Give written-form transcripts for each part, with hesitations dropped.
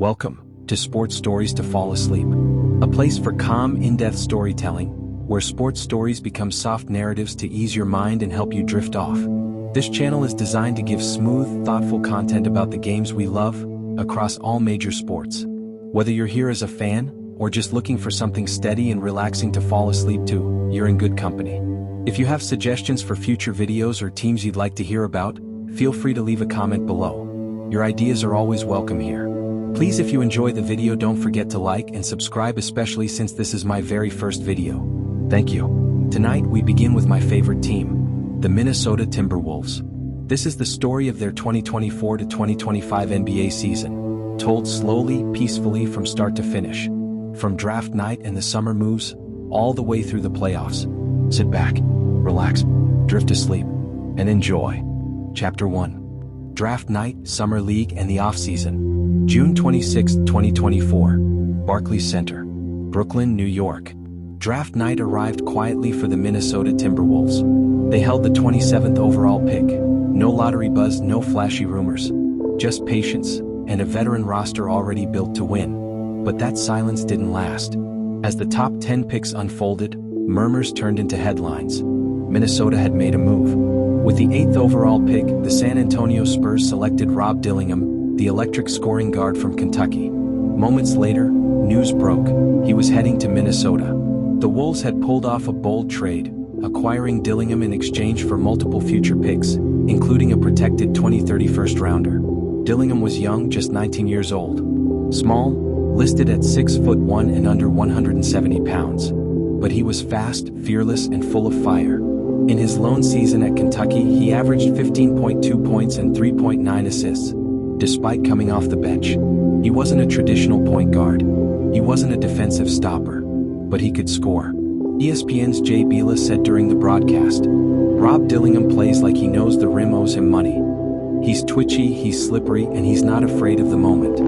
Welcome to Sports Stories to Fall Asleep, a place for calm, in-depth storytelling, where sports stories become soft narratives to ease your mind and help you drift off. This channel is designed to give smooth, thoughtful content about the games we love, across all major sports. Whether you're here as a fan, or just looking for something steady and relaxing to fall asleep to, you're in good company. If you have suggestions for future videos or teams you'd like to hear about, feel free to leave a comment below. Your ideas are always welcome here. Please, if you enjoy the video, don't forget to like and subscribe, especially since this is my very first video. Thank you. Tonight we begin with my favorite team, the Minnesota Timberwolves. This is the story of their 2024 to 2025 NBA season, told slowly, peacefully from start to finish. From draft night and the summer moves, all the way through the playoffs. Sit back, relax, drift asleep, and enjoy. Chapter 1. Draft Night, Summer League and the Offseason. June 26, 2024. Barclays Center, Brooklyn, New York. Draft night arrived quietly for the Minnesota Timberwolves. They held the 27th overall pick. No lottery buzz, no flashy rumors. Just patience, and a veteran roster already built to win. But that silence didn't last. As the top 10 picks unfolded, murmurs turned into headlines. Minnesota had made a move. With the 8th overall pick, the San Antonio Spurs selected Rob Dillingham, the electric scoring guard from Kentucky. Moments later, news broke. He was heading to Minnesota. The Wolves had pulled off a bold trade, acquiring Dillingham in exchange for multiple future picks, including a protected 2030 first-rounder. Dillingham was young, just 19 years old. Small, listed at 6'1" and under 170 pounds. But he was fast, fearless, and full of fire. In his lone season at Kentucky, he averaged 15.2 points and 3.9 assists. Despite coming off the bench, he wasn't a traditional point guard. He wasn't a defensive stopper, but he could score. ESPN's Jay Biela said during the broadcast, "Rob Dillingham plays like he knows the rim owes him money. He's twitchy, he's slippery, and he's not afraid of the moment."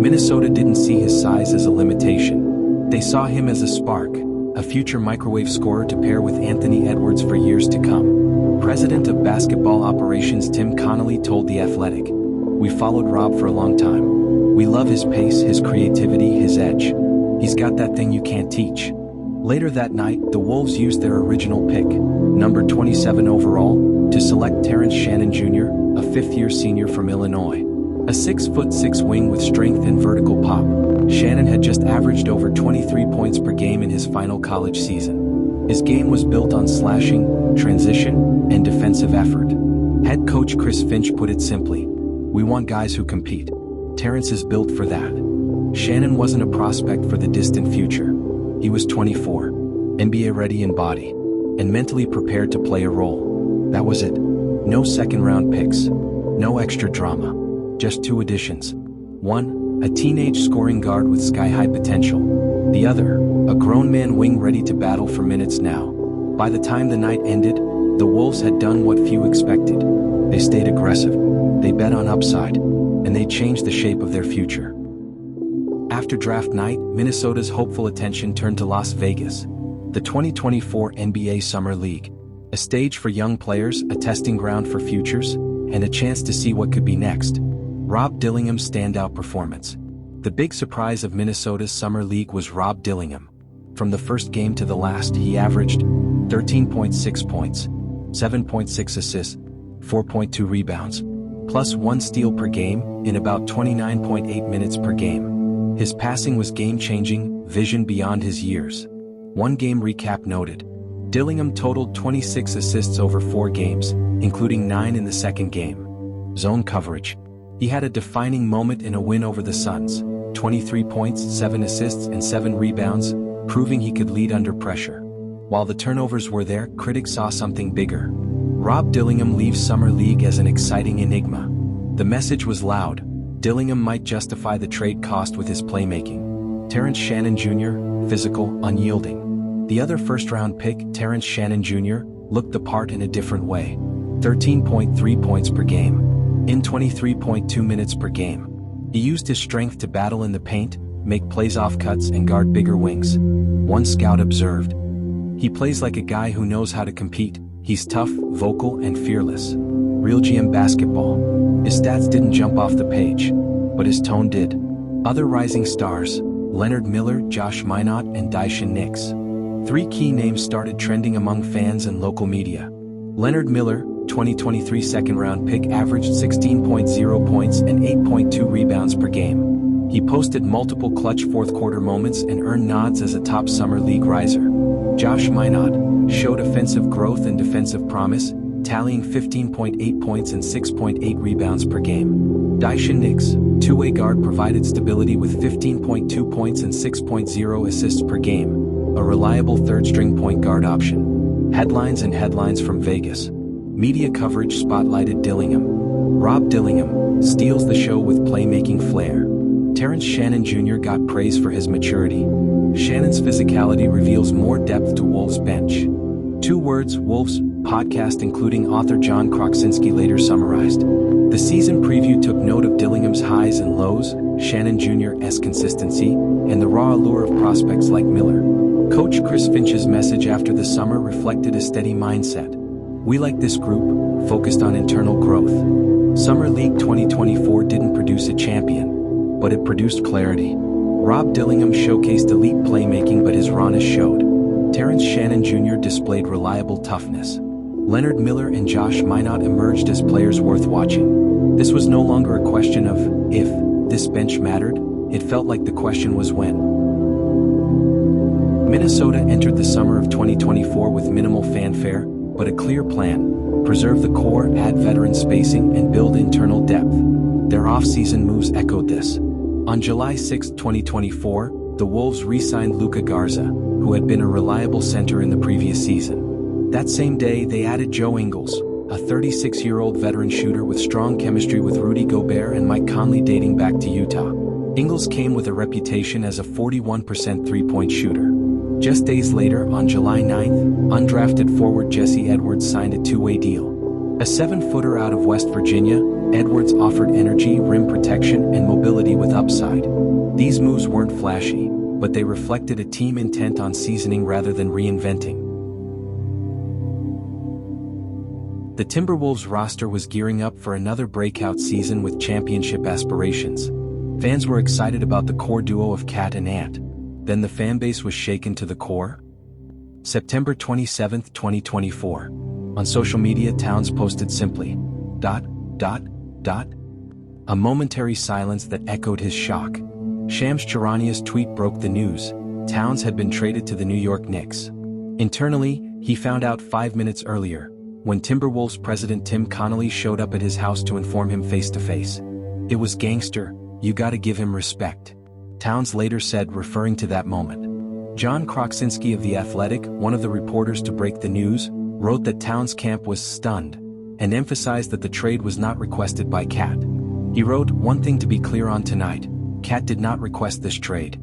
Minnesota didn't see his size as a limitation. They saw him as a spark, a future microwave scorer to pair with Anthony Edwards for years to come. President of basketball operations Tim Connolly told The Athletic, "We followed Rob for a long time. We love his pace, his creativity, his edge. He's got that thing you can't teach." Later that night, the Wolves used their original pick, number 27 overall, to select Terrence Shannon Jr., a fifth-year senior from Illinois. A 6'6" wing with strength and vertical pop, Shannon had just averaged over 23 points per game in his final college season. His game was built on slashing, transition, and defensive effort. Head coach Chris Finch put it simply, "We want guys who compete. Terrence is built for that." Shannon wasn't a prospect for the distant future. He was 24, NBA ready in body, and mentally prepared to play a role. That was it. No second-round picks. No extra drama. Just two additions. One, a teenage scoring guard with sky-high potential. The other, a grown man wing ready to battle for minutes now. By the time the night ended, the Wolves had done what few expected. They stayed aggressive. They bet on upside, and they changed the shape of their future. After draft night, Minnesota's hopeful attention turned to Las Vegas, the 2024 NBA Summer League, a stage for young players, a testing ground for futures, and a chance to see what could be next. Rob Dillingham's standout performance. The big surprise of Minnesota's Summer League was Rob Dillingham. From the first game to the last, he averaged 13.6 points, 7.6 assists, 4.2 rebounds, plus 1 steal per game, in about 29.8 minutes per game. His passing was game-changing, vision beyond his years. One game recap noted, Dillingham totaled 26 assists over 4 games, including 9 in the second game. Zone coverage. He had a defining moment in a win over the Suns, 23 points, 7 assists, and 7 rebounds, proving he could lead under pressure. While the turnovers were there, critics saw something bigger. Rob Dillingham leaves Summer League as an exciting enigma. The message was loud. Dillingham might justify the trade cost with his playmaking. Terrence Shannon Jr., physical, unyielding. The other first-round pick, Terrence Shannon Jr., looked the part in a different way. 13.3 points per game. In 23.2 minutes per game. He used his strength to battle in the paint, make plays off cuts, and guard bigger wings. One scout observed, "He plays like a guy who knows how to compete. He's tough, vocal, and fearless. Real GM basketball." His stats didn't jump off the page, but his tone did. Other rising stars: Leonard Miller, Josh Minott, and Daishin Nix. 3 key names started trending among fans and local media. Leonard Miller, 2023 second-round pick, averaged 16.0 points and 8.2 rebounds per game. He posted multiple clutch fourth-quarter moments and earned nods as a top summer league riser. Josh Minott showed offensive growth and defensive promise, tallying 15.8 points and 6.8 rebounds per game. Daishin Nix, two-way guard, provided stability with 15.2 points and 6.0 assists per game, a reliable third-string point guard option. Headlines and headlines from Vegas. Media coverage spotlighted Dillingham. Rob Dillingham steals the show with playmaking flair. Terrence Shannon Jr. got praise for his maturity. Shannon's physicality reveals more depth to Wolves' bench. 2 words, Wolves, podcast including author John Krasinski later summarized. The season preview took note of Dillingham's highs and lows, Shannon Jr.'s consistency, and the raw allure of prospects like Miller. Coach Chris Finch's message after the summer reflected a steady mindset. We like this group, focused on internal growth. Summer League 2024 didn't produce a champion, but it produced clarity. Rob Dillingham showcased elite playmaking, but his rawness showed. Terrence Shannon Jr. displayed reliable toughness. Leonard Miller and Josh Minott emerged as players worth watching. This was no longer a question of if this bench mattered, it felt like the question was when. Minnesota entered the summer of 2024 with minimal fanfare, but a clear plan: preserve the core, add veteran spacing, and build internal depth. Their off-season moves echoed this. On July 6, 2024, the Wolves re-signed Luka Garza, who had been a reliable center in the previous season. That same day, they added Joe Ingles, a 36-year-old veteran shooter with strong chemistry with Rudy Gobert and Mike Conley dating back to Utah. Ingles came with a reputation as a 41% three-point shooter. Just days later, on July 9th, undrafted forward Jesse Edwards signed a 2-way deal. A 7-footer out of West Virginia, Edwards offered energy, rim protection, and mobility with upside. These moves weren't flashy, but they reflected a team intent on seasoning rather than reinventing. The Timberwolves roster was gearing up for another breakout season with championship aspirations. Fans were excited about the core duo of Cat and Ant. Then the fanbase was shaken to the core. September 27, 2024. On social media, Towns posted simply, ... A momentary silence that echoed his shock. Shams Charania's tweet broke the news. Towns had been traded to the New York Knicks. Internally, he found out 5 minutes earlier, when Timberwolves president Tim Connolly showed up at his house to inform him face-to-face. It was gangster, you gotta give him respect. Towns later said, referring to that moment. John Krasinski of The Athletic, one of the reporters to break the news, wrote that Towns' camp was stunned, and emphasized that the trade was not requested by Cat. He wrote, "One thing to be clear on tonight, Cat did not request this trade.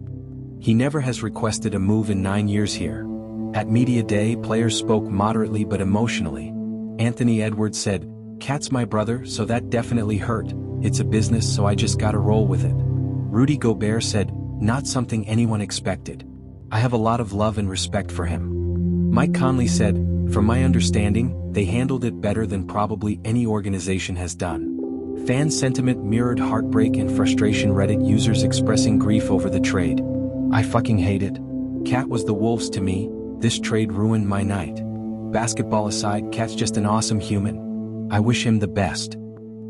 He never has requested a move in 9 years here." At Media Day, players spoke moderately but emotionally. Anthony Edwards said, "Cat's my brother, so that definitely hurt. It's a business, so I just gotta roll with it." Rudy Gobert said, "Not something anyone expected. I have a lot of love and respect for him." Mike Conley said, "From my understanding, they handled it better than probably any organization has done." Fan sentiment mirrored heartbreak and frustration. Reddit users expressing grief over the trade. "I fucking hate it. Cat was the Wolves to me. This trade ruined my night. Basketball aside, Cat's just an awesome human. I wish him the best."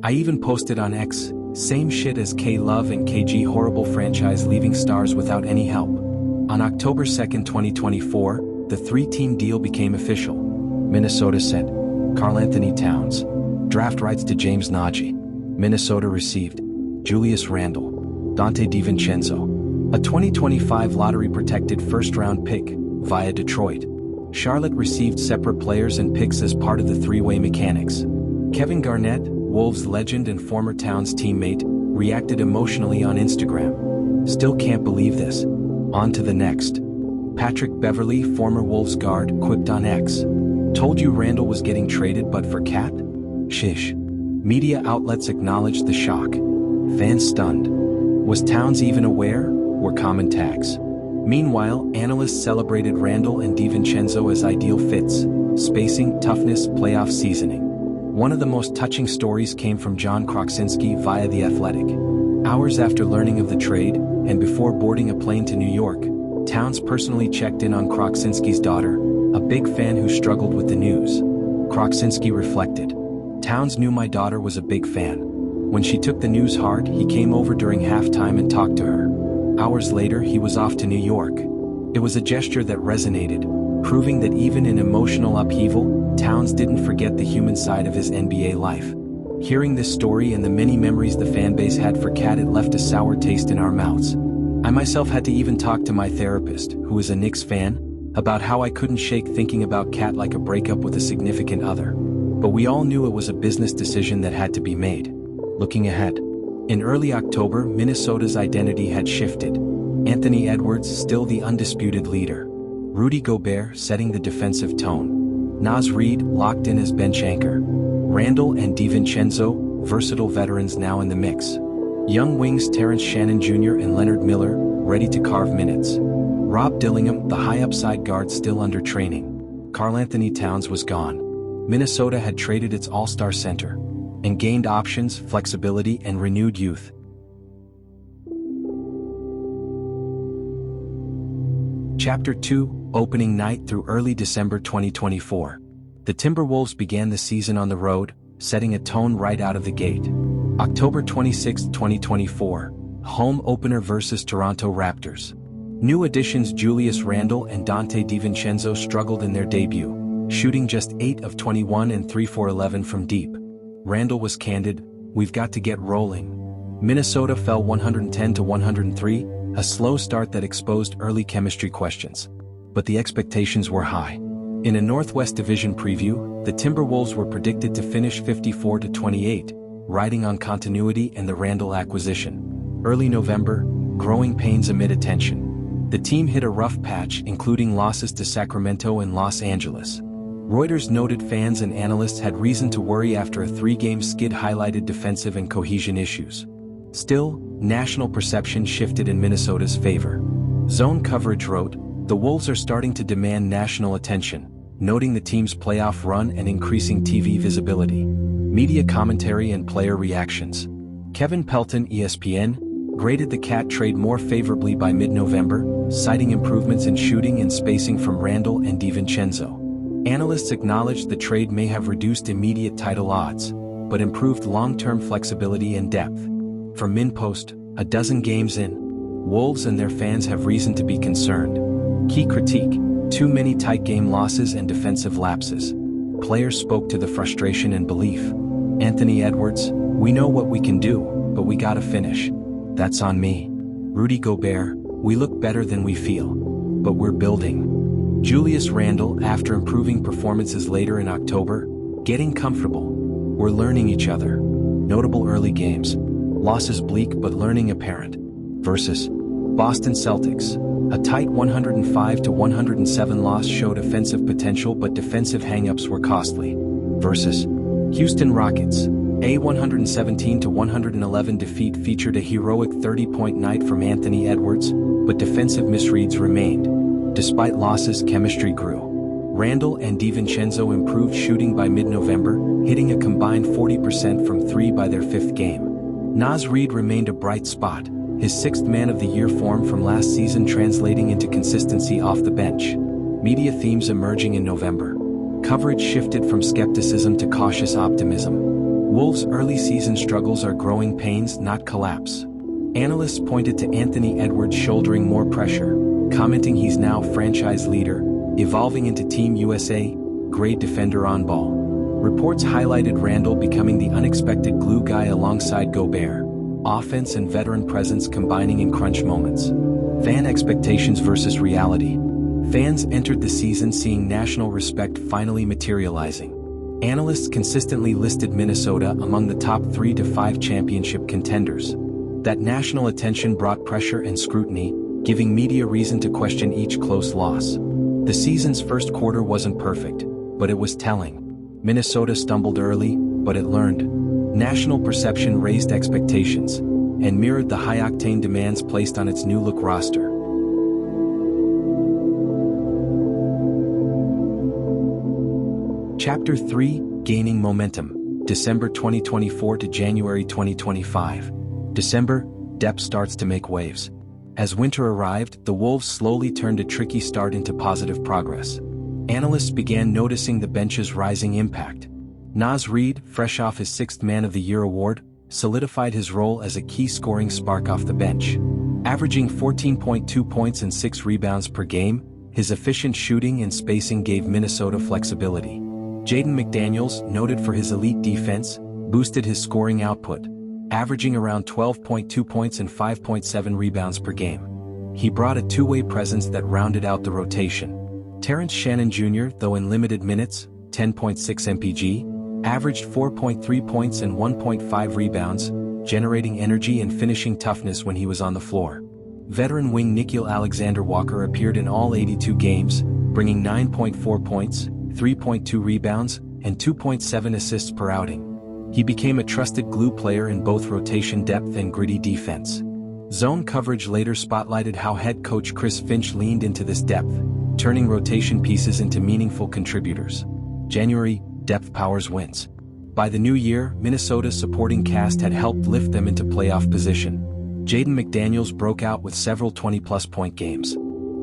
I even posted on X, "Same shit as K-Love and KG, horrible franchise leaving stars without any help." On October 2, 2024, the 3-team deal became official. Minnesota said, Karl-Anthony Towns. Draft rights to James Nagy. Minnesota received Julius Randle, Dante DiVincenzo, a 2025 lottery-protected first-round pick, via Detroit. Charlotte received separate players and picks as part of the 3-way mechanics. Kevin Garnett, Wolves legend and former Towns teammate, reacted emotionally on Instagram. "Still can't believe this. On to the next." Patrick Beverley, former Wolves guard, quipped on X, "Told you Randle was getting traded but for Cat? Shish." Media outlets acknowledged the shock. Fans stunned. Was Towns even aware? Were common tags. Meanwhile, analysts celebrated Randle and DiVincenzo as ideal fits: spacing, toughness, playoff seasoning. One of the most touching stories came from John Krasinski via The Athletic. Hours after learning of the trade, and before boarding a plane to New York, Towns personally checked in on Kroksinski's daughter, a big fan who struggled with the news. Kroksinski reflected. Towns knew my daughter was a big fan. When she took the news hard, he came over during halftime and talked to her. Hours later, he was off to New York. It was a gesture that resonated, proving that even in emotional upheaval, Towns didn't forget the human side of his NBA life. Hearing this story and the many memories the fanbase had for Cat, it left a sour taste in our mouths. I myself had to even talk to my therapist, who is a Knicks fan, about how I couldn't shake thinking about Cat like a breakup with a significant other. But we all knew it was a business decision that had to be made. Looking ahead. In early October, Minnesota's identity had shifted. Anthony Edwards still the undisputed leader. Rudy Gobert setting the defensive tone. Naz Reid locked in as bench anchor. Randall and DiVincenzo, versatile veterans now in the mix. Young wings Terrence Shannon Jr. and Leonard Miller, ready to carve minutes. Rob Dillingham, the high upside guard, still under training. Karl-Anthony Towns was gone. Minnesota had traded its all-star center and gained options, flexibility, and renewed youth. Chapter 2, Opening Night through early December 2024. The Timberwolves began the season on the road, setting a tone right out of the gate. October 26, 2024, home opener versus Toronto Raptors. New additions Julius Randle and Dante DiVincenzo struggled in their debut, shooting just 8 of 21 and 3 for 11 from deep. Randle was candid, "We've got to get rolling." Minnesota fell 110 to 103, a slow start that exposed early chemistry questions. But the expectations were high. In a Northwest Division preview, the Timberwolves were predicted to finish 54 to 28, riding on continuity and the Randle acquisition. Early November, growing pains amid attention. The team hit a rough patch, including losses to Sacramento and Los Angeles. Reuters noted fans and analysts had reason to worry after a 3-game skid highlighted defensive and cohesion issues. Still, national perception shifted in Minnesota's favor. Zone Coverage wrote, "The Wolves are starting to demand national attention," noting the team's playoff run and increasing TV visibility. Media commentary and player reactions. Kevin Pelton, ESPN, graded the Cat trade more favorably by mid-November, citing improvements in shooting and spacing from Randle and DiVincenzo. Analysts acknowledged the trade may have reduced immediate title odds, but improved long-term flexibility and depth. From MinPost, a dozen games in, Wolves and their fans have reason to be concerned. Key critique, too many tight game losses and defensive lapses. Players spoke to the frustration and belief. Anthony Edwards, "We know what we can do, but we gotta finish. That's on me." Rudy Gobert, "We look better than we feel. But we're building." Julius Randle, after improving performances later in October, "Getting comfortable. We're learning each other." Notable early games. Losses bleak but learning apparent. Versus Boston Celtics. A tight 105 to 107 loss showed offensive potential but defensive hangups were costly. Versus Houston Rockets. A 117 to 111 defeat featured a heroic 30-point night from Anthony Edwards, but defensive misreads remained. Despite losses, chemistry grew. Randle and DiVincenzo improved shooting by mid-November, hitting a combined 40% from 3 by their 5th game. Naz Reid remained a bright spot, his 6th Man of the Year form from last season translating into consistency off the bench. Media themes emerging in November. Coverage shifted from skepticism to cautious optimism. Wolves' early season struggles are growing pains, not collapse. Analysts pointed to Anthony Edwards shouldering more pressure, commenting he's now franchise leader, evolving into Team USA, great defender on ball. Reports highlighted Randle becoming the unexpected glue guy alongside Gobert, offense and veteran presence combining in crunch moments. Fan expectations versus reality. Fans entered the season seeing national respect finally materializing. Analysts consistently listed Minnesota among the top 3 to 5 championship contenders. That national attention brought pressure and scrutiny, giving media reason to question each close loss. The season's first quarter wasn't perfect, but it was telling. Minnesota stumbled early, but it learned. National perception raised expectations, and mirrored the high-octane demands placed on its new-look roster. Chapter 3, Gaining Momentum, December 2024 to January 2025. December, depth starts to make waves. As winter arrived, the Wolves slowly turned a tricky start into positive progress. Analysts began noticing the bench's rising impact. Naz Reid, fresh off his 6th Man of the Year award, solidified his role as a key scoring spark off the bench. Averaging 14.2 points and 6 rebounds per game, his efficient shooting and spacing gave Minnesota flexibility. Jaden McDaniels, noted for his elite defense, boosted his scoring output, averaging around 12.2 points and 5.7 rebounds per game. He brought a two-way presence that rounded out the rotation. Terrence Shannon Jr., though in limited minutes, 10.6 mpg, averaged 4.3 points and 1.5 rebounds, generating energy and finishing toughness when he was on the floor. Veteran wing Nickeil Alexander-Walker appeared in all 82 games, bringing 9.4 points, 3.2 rebounds, and 2.7 assists per outing. He became a trusted glue player in both rotation depth and gritty defense. Zone coverage later spotlighted how head coach Chris Finch leaned into this depth, turning rotation pieces into meaningful contributors. January, depth powers wins. By the new year, Minnesota's supporting cast had helped lift them into playoff position. Jaden McDaniels broke out with several 20-plus point games.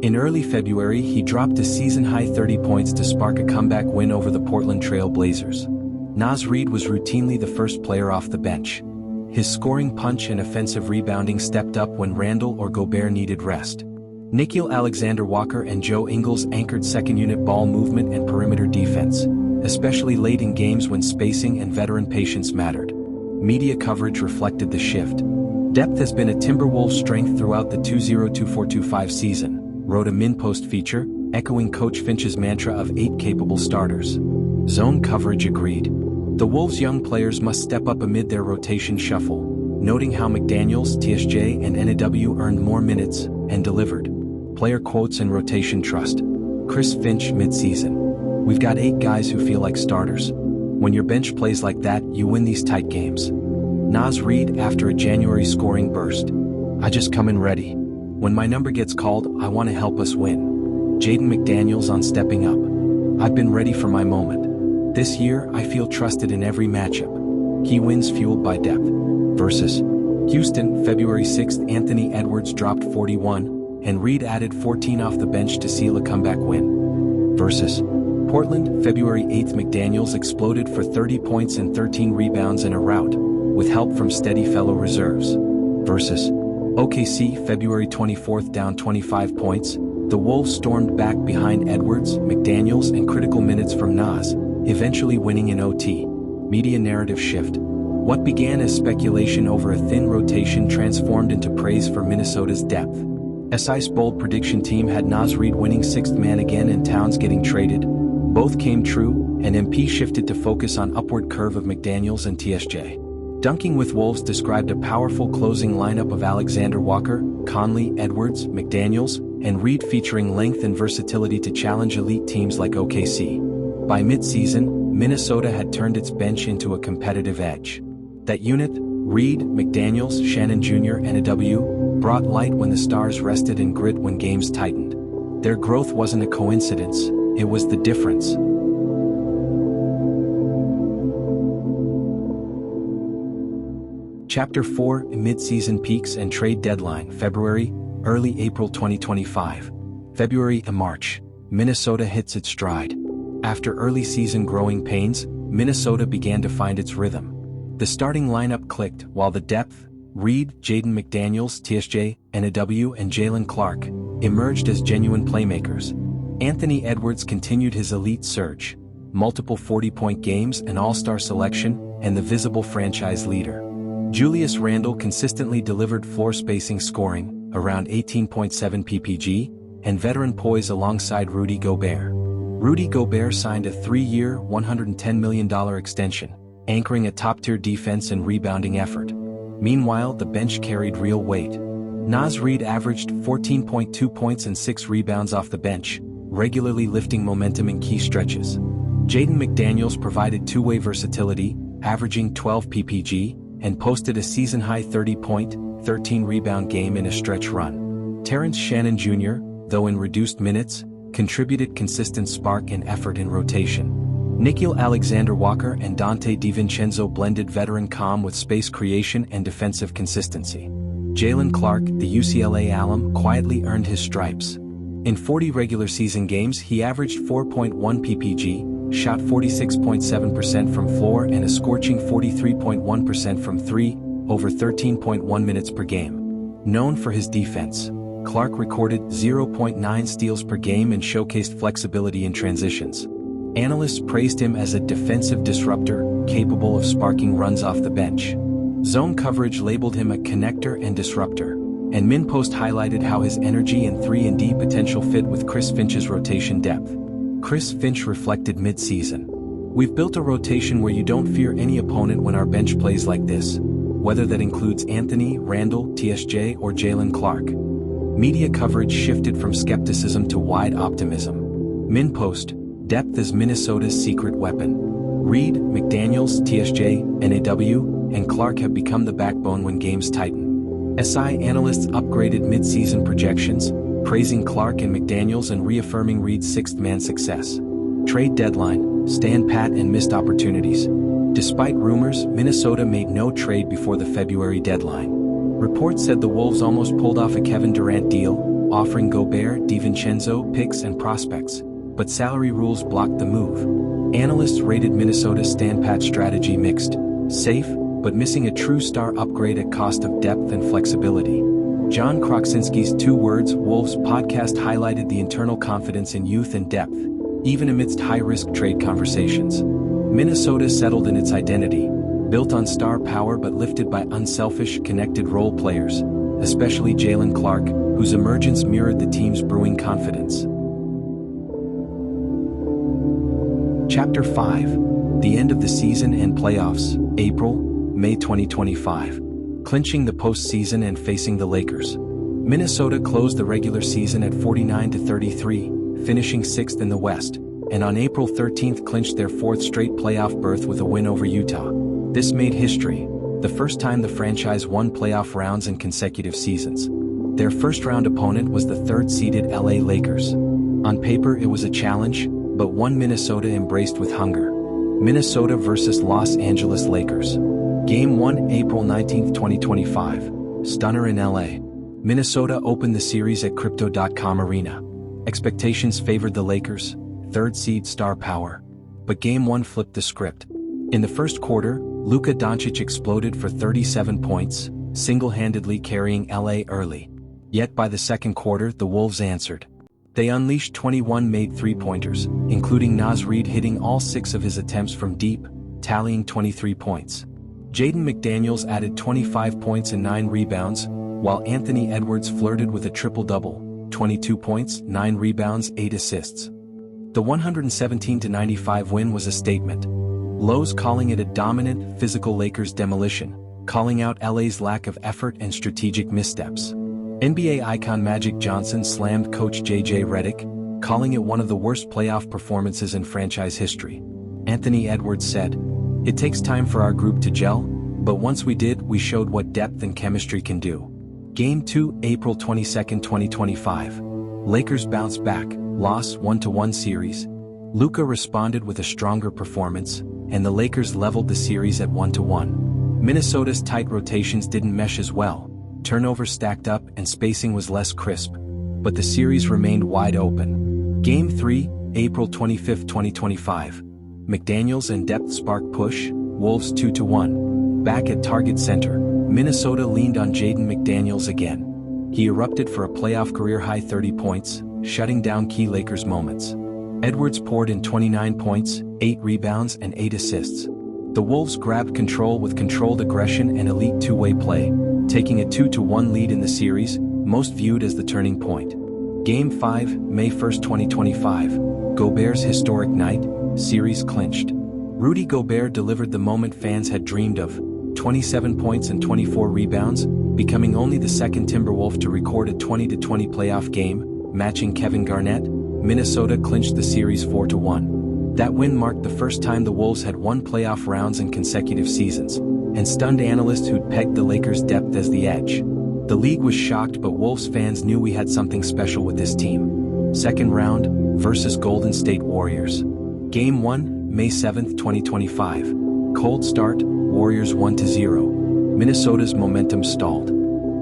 In early February, he dropped a season-high 30 points to spark a comeback win over the Portland Trail Blazers. Naz Reid was routinely the first player off the bench. His scoring punch and offensive rebounding stepped up when Randall or Gobert needed rest. Nickeil Alexander-Walker and Joe Ingles anchored second-unit ball movement and perimeter defense, especially late in games when spacing and veteran patience mattered. Media coverage reflected the shift. Depth has been a Timberwolves strength throughout the 2024-25 season, wrote a MinPost feature, echoing Coach Finch's mantra of 8 capable starters. Zone coverage agreed. The Wolves' young players must step up amid their rotation shuffle, noting how McDaniels, TSJ, and NW earned more minutes and delivered. Player quotes and rotation trust. Chris Finch mid-season. We've got 8 guys who feel like starters. When your bench plays like that, you win these tight games. Naz Reid after a January scoring burst. I just come in ready. When my number gets called, I want to help us win. Jaden McDaniels on stepping up. I've been ready for my moment. This year, I feel trusted in every matchup. Key wins fueled by depth. Versus Houston, February 6th, Anthony Edwards dropped 41, and Reid added 14 off the bench to seal a comeback win. Versus Portland, February 8th, McDaniels exploded for 30 points and 13 rebounds in a rout, with help from steady fellow reserves. Versus OKC, February 24th, down 25 points, the Wolves stormed back behind Edwards, McDaniels, and critical minutes from Naz, eventually winning in OT. Media narrative shift. What began as speculation over a thin rotation transformed into praise for Minnesota's depth. SI's bold prediction team had Naz Reid winning 6th man again and Towns getting traded. Both came true, and MP shifted to focus on upward curve of McDaniels and TSJ. Dunking with Wolves described a powerful closing lineup of Alexander Walker, Conley, Edwards, McDaniels, and Reid featuring length and versatility to challenge elite teams like OKC. By mid-season, Minnesota had turned its bench into a competitive edge. That unit, Reid, McDaniels, Shannon Jr., and NW, brought light when the stars rested and grit when games tightened. Their growth wasn't a coincidence, it was the difference. Chapter 4, Mid-Season Peaks and Trade Deadline, February, early April 2025. February and March, Minnesota hits its stride. After early season growing pains, Minnesota began to find its rhythm. The starting lineup clicked while the depth, Reid, Jaden McDaniels, TSJ, NW, and Jalen Clark, emerged as genuine playmakers. Anthony Edwards continued his elite surge, multiple 40-point games, an all-star selection, and the visible franchise leader. Julius Randle consistently delivered floor spacing scoring, around 18.7 ppg, and veteran poise alongside Rudy Gobert. Rudy Gobert signed a 3-year, $110 million extension, anchoring a top-tier defense and rebounding effort. Meanwhile, the bench carried real weight. Naz Reid averaged 14.2 points and 6 rebounds off the bench, regularly lifting momentum in key stretches. Jaden McDaniels provided two-way versatility, averaging 12 ppg, and posted a season-high 30-point, 13-rebound game in a stretch run. Terrence Shannon Jr., though in reduced minutes, contributed consistent spark and effort in rotation. Nickeil Alexander-Walker and Dante DiVincenzo blended veteran calm with space creation and defensive consistency. Jaylen Clark, the UCLA alum, quietly earned his stripes. In 40 regular season games he averaged 4.1 ppg, shot 46.7% from floor and a scorching 43.1% from 3, over 13.1 minutes per game. Known for his defense, Clark recorded 0.9 steals per game and showcased flexibility in transitions. Analysts praised him as a defensive disruptor, capable of sparking runs off the bench. Zone coverage labeled him a connector and disruptor, and MinPost highlighted how his energy and 3-and-D potential fit with Chris Finch's rotation depth. Chris Finch reflected mid-season. "We've built a rotation where you don't fear any opponent when our bench plays like this, whether that includes Anthony, Randall, TSJ, or Jaylen Clark." Media coverage shifted from skepticism to wide optimism. MinPost, depth is Minnesota's secret weapon. Reed, McDaniels, TSJ, NAW, and Clark have become the backbone when games tighten. SI analysts upgraded mid-season projections, praising Clark and McDaniels and reaffirming Reed's sixth-man success. Trade deadline, stand pat and missed opportunities. Despite rumors, Minnesota made no trade before the February deadline. Reports said the Wolves almost pulled off a Kevin Durant deal, offering Gobert, DiVincenzo, picks and prospects, but salary rules blocked the move. Analysts rated Minnesota's stand-pat strategy mixed, safe, but missing a true star upgrade at cost of depth and flexibility. John Krasinski's Two Words Wolves podcast highlighted the internal confidence in youth and depth, even amidst high-risk trade conversations. Minnesota settled in its identity, built on star power but lifted by unselfish, connected role players, especially Jaylen Clark, whose emergence mirrored the team's brewing confidence. Chapter 5. The End of the Season and Playoffs, April-May 2025. Clinching the postseason and facing the Lakers. Minnesota closed the regular season at 49-33, finishing 6th in the West, and on April 13 clinched their 4th straight playoff berth with a win over Utah. This made history, the first time the franchise won playoff rounds in consecutive seasons. Their first-round opponent was the 3rd-seeded LA Lakers. On paper it was a challenge, but one Minnesota embraced with hunger. Minnesota vs. Los Angeles Lakers. Game 1, April 19, 2025. Stunner in LA. Minnesota opened the series at Crypto.com Arena. Expectations favored the Lakers, 3rd seed star power. But Game 1 flipped the script. In the first quarter, Luka Doncic exploded for 37 points, single-handedly carrying LA early. Yet by the second quarter the Wolves answered. They unleashed 21 made three-pointers, including Naz Reid hitting all 6 of his attempts from deep, tallying 23 points. Jaden McDaniels added 25 points and 9 rebounds, while Anthony Edwards flirted with a triple-double, 22 points, 9 rebounds, 8 assists. The 117-95 win was a statement. Lowe's calling it a dominant, physical Lakers demolition, calling out LA's lack of effort and strategic missteps. NBA icon Magic Johnson slammed coach J.J. Redick, calling it one of the worst playoff performances in franchise history. Anthony Edwards said, "It takes time for our group to gel, but once we did, we showed what depth and chemistry can do." Game 2, April 22, 2025. Lakers bounced back, loss 1-1 series. Luka responded with a stronger performance, and the Lakers leveled the series at 1-1. Minnesota's tight rotations didn't mesh as well. Turnovers stacked up and spacing was less crisp, but the series remained wide open. Game 3, April 25, 2025. McDaniels and depth spark push, Wolves 2-1. Back at Target Center, Minnesota leaned on Jaden McDaniels again. He erupted for a playoff career-high 30 points, shutting down key Lakers moments. Edwards poured in 29 points, 8 rebounds and 8 assists. The Wolves grabbed control with controlled aggression and elite two-way play, taking a 2-1 lead in the series, most viewed as the turning point. Game 5, May 1, 2025. Gobert's historic night, series clinched. Rudy Gobert delivered the moment fans had dreamed of, 27 points and 24 rebounds, becoming only the second Timberwolf to record a 20-20 playoff game, matching Kevin Garnett. Minnesota clinched the series 4-1. That win marked the first time the Wolves had won playoff rounds in consecutive seasons, and stunned analysts who'd pegged the Lakers' depth as the edge. The league was shocked, but Wolves fans knew we had something special with this team. Second round, versus Golden State Warriors. Game 1, May 7, 2025. Cold start, Warriors 1-0. Minnesota's momentum stalled.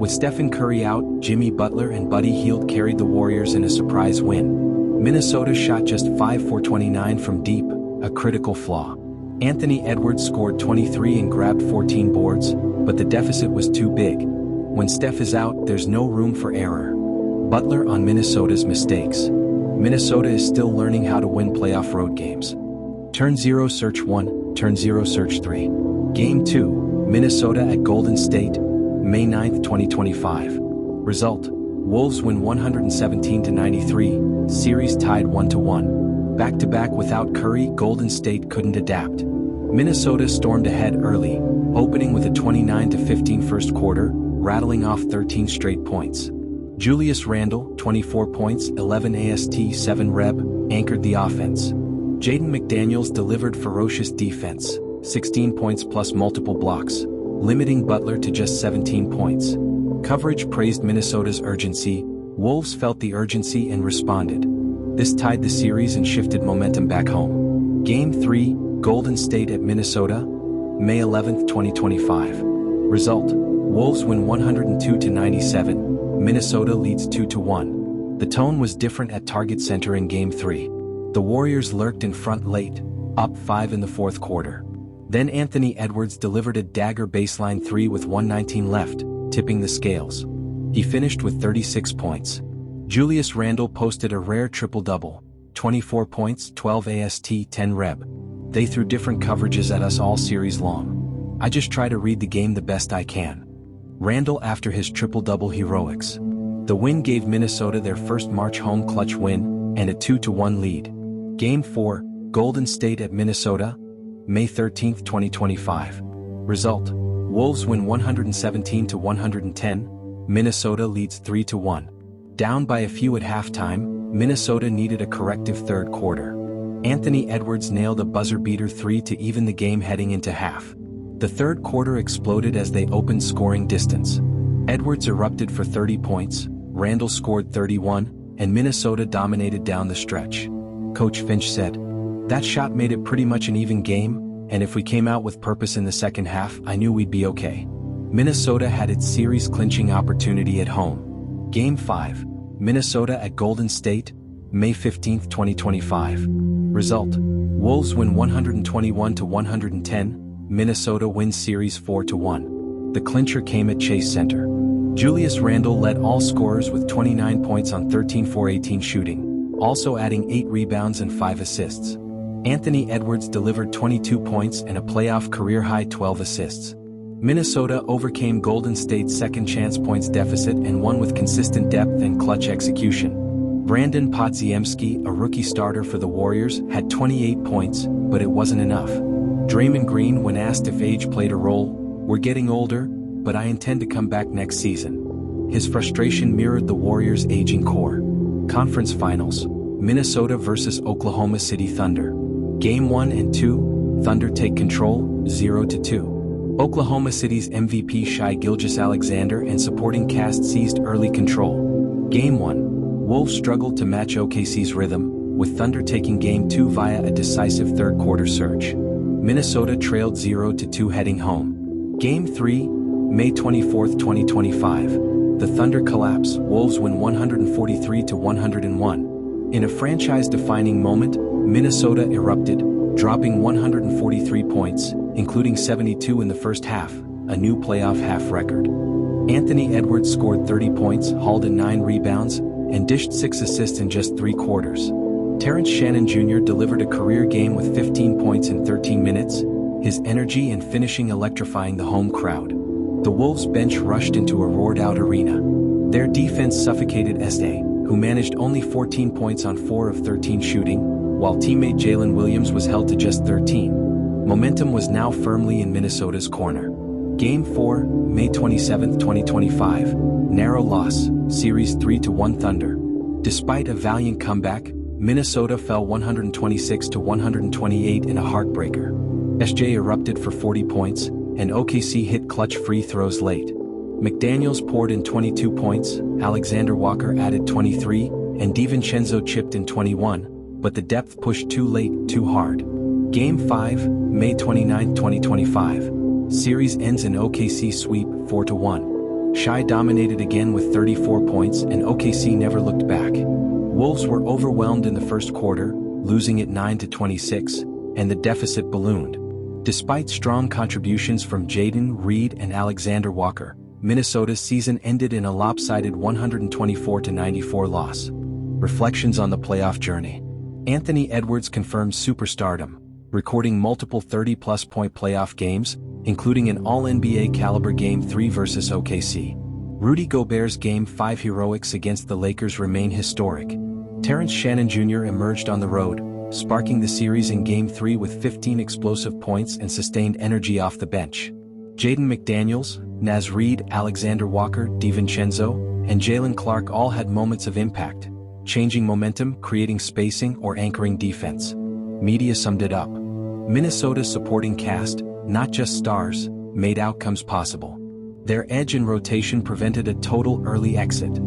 With Stephen Curry out, Jimmy Butler and Buddy Hield carried the Warriors in a surprise win. Minnesota shot just 5 for 29 from deep, a critical flaw. Anthony Edwards scored 23 and grabbed 14 boards, but the deficit was too big. When Steph is out, there's no room for error. Butler on Minnesota's mistakes. Minnesota is still learning how to win playoff road games. Turn 0 search 1, turn 0 search 3. Game 2, Minnesota at Golden State, May 9, 2025. Result: Wolves win 117-93, series tied 1-1. Back-to-back without Curry, Golden State couldn't adapt. Minnesota stormed ahead early, opening with a 29-15 first quarter, rattling off 13 straight points. Julius Randle, 24 points, 11 AST, 7 reb, anchored the offense. Jaden McDaniels delivered ferocious defense, 16 points plus multiple blocks, limiting Butler to just 17 points. Coverage praised Minnesota's urgency. Wolves felt the urgency and responded. This tied the series and shifted momentum back home. Game 3, Golden State at Minnesota, May 11, 2025. Result: Wolves win 102-97, Minnesota leads 2-1. The tone was different at Target Center in Game 3. The Warriors lurked in front late, up 5 in the fourth quarter. Then Anthony Edwards delivered a dagger baseline 3 with 1:19 left, tipping the scales. He finished with 36 points. Julius Randle posted a rare triple-double, 24 points, 12 AST, 10 reb. They threw different coverages at us all series long. I just try to read the game the best I can. Randle after his triple-double heroics. The win gave Minnesota their first March home clutch win, and a 2-1 lead. Game 4, Golden State at Minnesota, May 13, 2025. Result: Wolves win 117-110, Minnesota leads 3-1. Down by a few at halftime, Minnesota needed a corrective third quarter. Anthony Edwards nailed a buzzer-beater 3 to even the game heading into half. The third quarter exploded as they opened scoring distance. Edwards erupted for 30 points, Randle scored 31, and Minnesota dominated down the stretch. Coach Finch said, "That shot made it pretty much an even game, and if we came out with purpose in the second half, I knew we'd be okay." Minnesota had its series-clinching opportunity at home. Game 5, Minnesota at Golden State, May 15, 2025. Result: Wolves win 121-110, Minnesota wins series 4-1. The clincher came at Chase Center. Julius Randle led all scorers with 29 points on 13 for 18 shooting, also adding 8 rebounds and 5 assists. Anthony Edwards delivered 22 points and a playoff career-high 12 assists. Minnesota overcame Golden State's second-chance points deficit and won with consistent depth and clutch execution. Brandon Podziemski, a rookie starter for the Warriors, had 28 points, but it wasn't enough. Draymond Green, when asked if age played a role, "We're getting older, but I intend to come back next season." His frustration mirrored the Warriors' aging core. Conference Finals, Minnesota vs. Oklahoma City Thunder. Game 1 and 2, Thunder take control, 0-2. Oklahoma City's MVP Shai Gilgeous-Alexander and supporting cast seized early control. Game 1, Wolves struggled to match OKC's rhythm, with Thunder taking Game 2 via a decisive third-quarter surge. Minnesota trailed 0-2 heading home. Game 3, May 24, 2025. The Thunder collapse, Wolves win 143-101. In a franchise-defining moment, Minnesota erupted, dropping 143 points, including 72 in the first half, a new playoff half record. Anthony Edwards scored 30 points, hauled in 9 rebounds, and dished 6 assists in just 3 quarters. Terrence Shannon Jr. delivered a career game with 15 points in 13 minutes, his energy and finishing electrifying the home crowd. The Wolves bench rushed into a roared-out arena. Their defense suffocated SA, who managed only 14 points on 4 of 13 shooting, while teammate Jalen Williams was held to just 13. Momentum was now firmly in Minnesota's corner. Game 4, May 27, 2025. Narrow loss, Series 3-1 Thunder. Despite a valiant comeback, Minnesota fell 126-128 in a heartbreaker. SJ erupted for 40 points, and OKC hit clutch free throws late. McDaniels poured in 22 points, Alexander Walker added 23, and DiVincenzo chipped in 21, but the depth pushed too late, too hard. Game 5, May 29, 2025. Series ends in OKC sweep 4-1. Shai dominated again with 34 points and OKC never looked back. Wolves were overwhelmed in the first quarter, losing it 9-26, and the deficit ballooned. Despite strong contributions from Jaden Reed and Alexander Walker, Minnesota's season ended in a lopsided 124-94 loss. Reflections on the playoff journey. Anthony Edwards confirmed superstardom, recording multiple 30-plus point playoff games, including an All-NBA caliber Game 3 versus OKC. Rudy Gobert's Game 5 heroics against the Lakers remain historic. Terrence Shannon Jr. emerged on the road, sparking the series in Game 3 with 15 explosive points and sustained energy off the bench. Jaden McDaniels, Naz Reid, Alexander Walker, DiVincenzo, and Jalen Clark all had moments of impact, changing momentum, creating spacing, or anchoring defense. Media summed it up. Minnesota's supporting cast, not just stars, made outcomes possible. Their edge in rotation prevented a total early exit.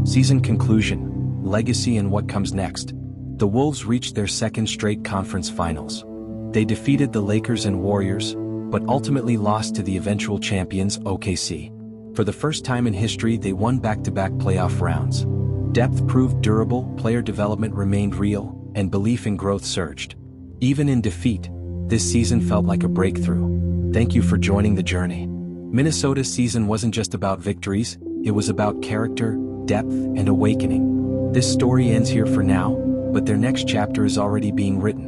Season conclusion, legacy, and what comes next. The Wolves reached their second straight conference finals. They defeated the Lakers and Warriors, but ultimately lost to the eventual champions OKC. For the first time in history, they won back-to-back playoff rounds. Depth proved durable, player development remained real, and belief in growth surged. Even in defeat, this season felt like a breakthrough. Thank you for joining the journey. Minnesota's season wasn't just about victories, it was about character, depth, and awakening. This story ends here for now, but their next chapter is already being written.